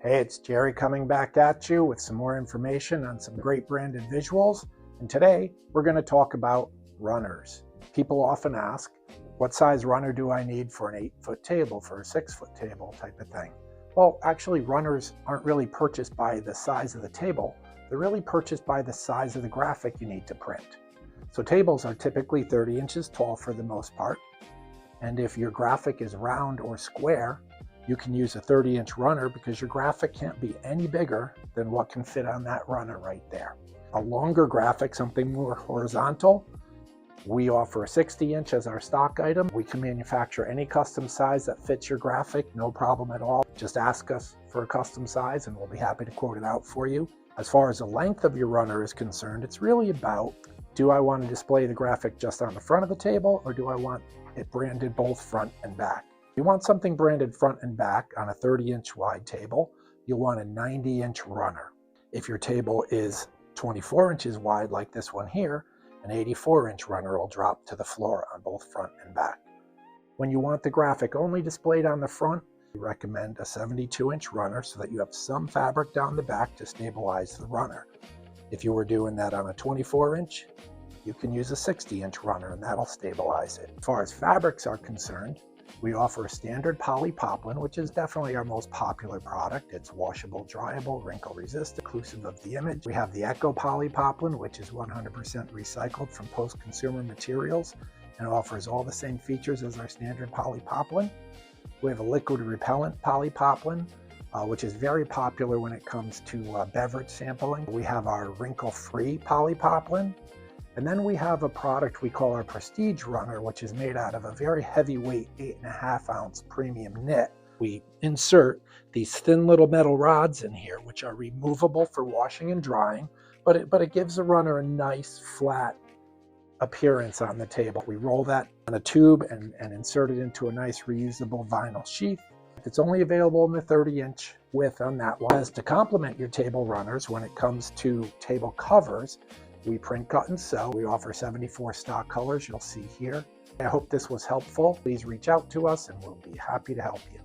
Hey, it's Jerry coming back at you with some more information on some great branded visuals. And today we're going to talk about runners. People often ask, what size runner do I need for an 8-foot table, for a 6-foot table type of thing? Well, actually runners aren't really purchased by the size of the table. They're really purchased by the size of the graphic you need to print. So tables are typically 30 inches tall for the most part. And if your graphic is round or square, you can use a 30-inch runner because your graphic can't be any bigger than what can fit on that runner right there. A longer graphic, something more horizontal, we offer a 60-inch as our stock item. We can manufacture any custom size that fits your graphic, no problem at all. Just ask us for a custom size and we'll be happy to quote it out for you. As far as the length of your runner is concerned, it's really about, do I want to display the graphic just on the front of the table, or do I want it branded both front and back? If you want something branded front and back on a 30-inch wide table, you'll want a 90-inch runner. If your table is 24 inches wide like this one here, an 84-inch runner will drop to the floor on both front and back. When you want the graphic only displayed on the front, we recommend a 72-inch runner so that you have some fabric down the back to stabilize the runner. If you were doing that on a 24-inch, you can use a 60-inch runner and that'll stabilize it. As far as fabrics are concerned, we offer a standard polypoplin, which is definitely our most popular product. It's washable, dryable, wrinkle resistant, inclusive of the image. We have the Eco polypoplin, which is 100% recycled from post-consumer materials and offers all the same features as our standard polypoplin. We have a liquid repellent polypoplin, which is very popular when it comes to beverage sampling. We have our wrinkle-free polypoplin. And then we have a product we call our Prestige Runner, which is made out of a very heavyweight 8.5-ounce premium knit. We insert these thin little metal rods in here, which are removable for washing and drying, but it gives the runner a nice flat appearance on the table. We roll that on a tube and insert it into a nice reusable vinyl sheath. It's only available in the 30-inch width on that one. As to complement your table runners, when it comes to table covers, we print, cut, and sew. We offer 74 stock colors you'll see here. I hope this was helpful. Please reach out to us and we'll be happy to help you.